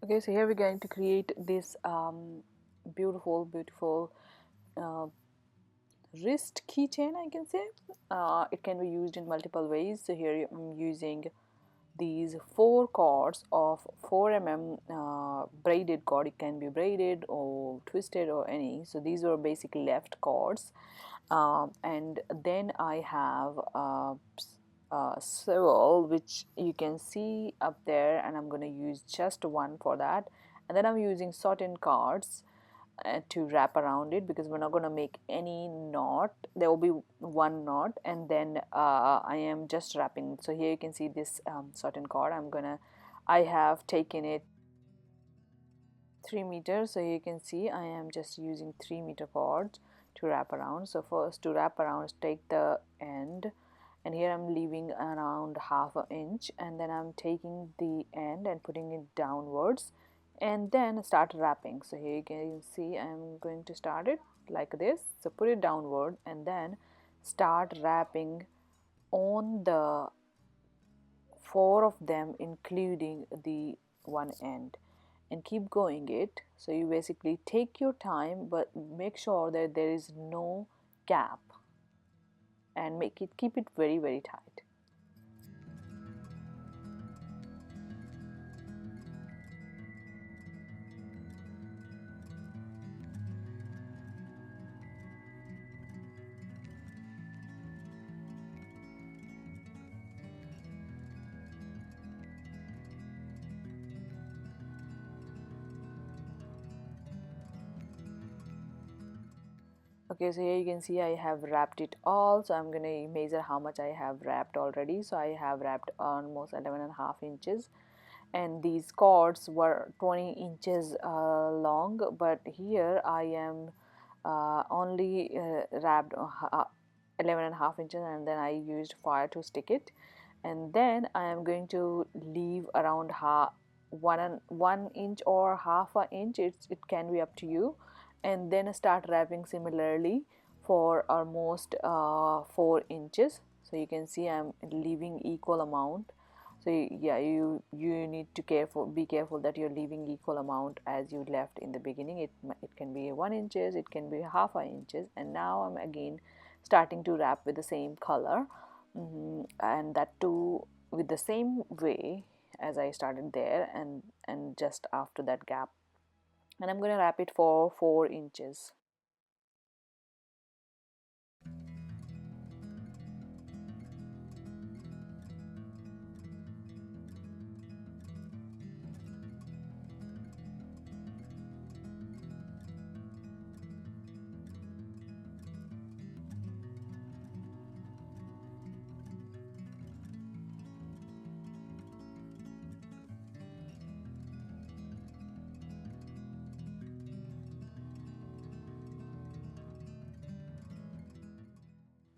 Okay, so here we're going to create this beautiful uh, wrist keychain, I can say. It can be used in multiple ways. So here I'm using these four cords of 4 mm braided cord. It can be braided or twisted or any. So these are basically left cords, and then I have swivel, which you can see up there, and I'm going to use just one for that. And then I'm using satin cards to wrap around it, because we're not going to make any knot. There will be one knot, and then I am just wrapping. So here you can see this satin cord. I have taken it 3 meters. So you can see I am just using 3 meter cords to wrap around. So first, to wrap around, take the end, and here I'm leaving around half an inch, and then I'm taking the end and putting it downwards, and then start wrapping. So here you can see I'm going to start it like this. So put it downward and then start wrapping on the four of them, including the one end, and keep going it. So you basically take your time, but make sure that there is no gap, and keep it very tight. Okay, so here you can see I have wrapped it all. So I'm going to measure how much I have wrapped already. So I have wrapped almost 11.5 inches, and these cords were 20 inches long, but here I am only wrapped 11.5 inches, and then I used fire to stick it. And then I am going to leave around 1 inch or half an inch. It can be up to you, and then start wrapping similarly for almost 4 inches. So you can see I'm leaving equal amount. So yeah, you need to be careful that you're leaving equal amount as you left in the beginning. It can be 1 inches, it can be half an inches. And now I'm again starting to wrap with the same color, and that too with the same way as I started there, and just after that gap, and I'm going to wrap it for 4 inches.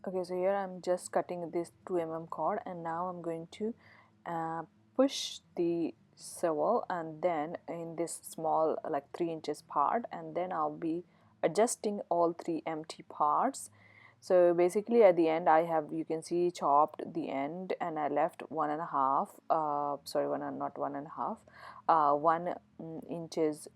Okay, so here I'm just cutting this 2 mm cord, and now I'm going to uh, push the sewell, and then in this small like 3 inches part, and then I'll be adjusting all three empty parts. So basically at the end I have, you can see, chopped the end, and I left 1.5 sorry, not 1.5 1 inches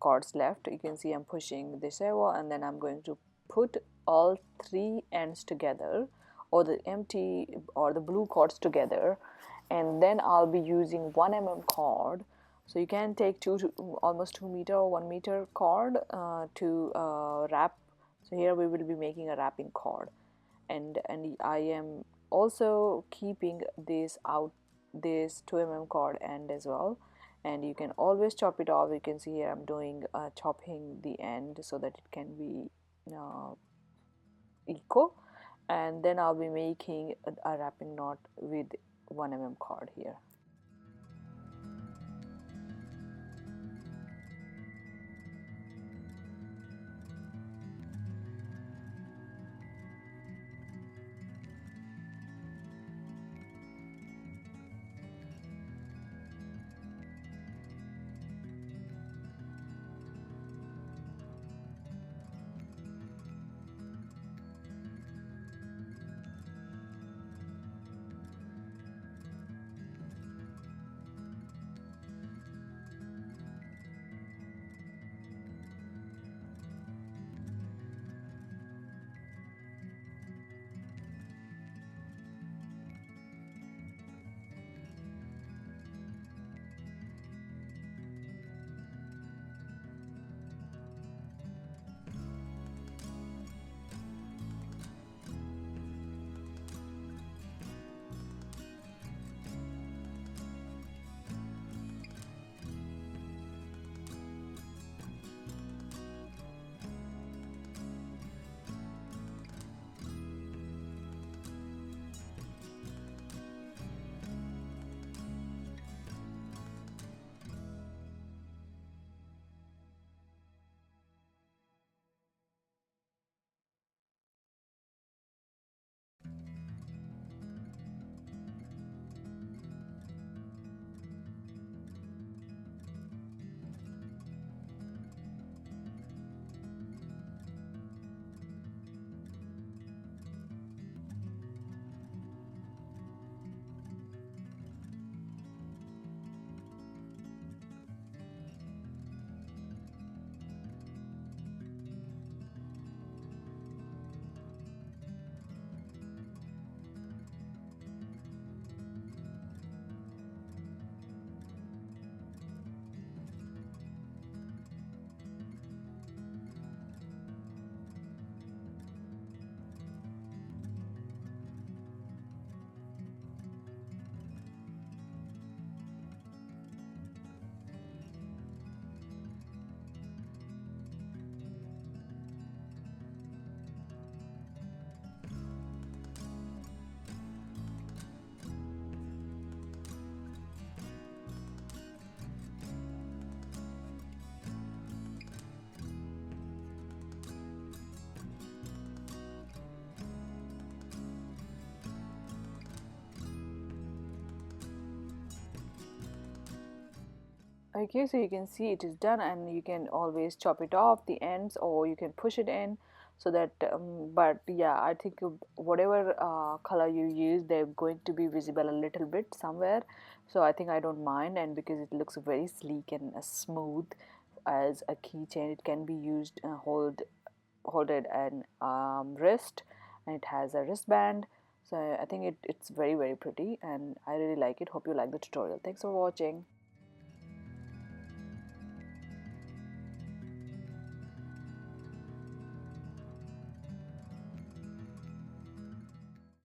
cords left. You can see I'm pushing the sewell, and then I'm going to put all three ends together, or the empty or the blue cords together, and then I'll be using 1 mm cord. So you can take almost 2 meter or 1 meter cord to wrap. So here we will be making a wrapping cord, and I am also keeping this 2 mm cord end as well. And you can always chop it off. You can see here I'm doing chopping the end so that it can be equal, and then I'll be making a wrapping knot with 1 mm cord here. Okay, so you can see it is done, and you can always chop it off the ends, or you can push it in, so that but yeah, I think whatever color you use, they're going to be visible a little bit somewhere, so I think I don't mind. And because it looks very sleek and smooth as a keychain, it can be used hold it an wrist, and it has a wristband. So I think it's very, very pretty, and I really like it. Hope you like the tutorial. Thanks for watching.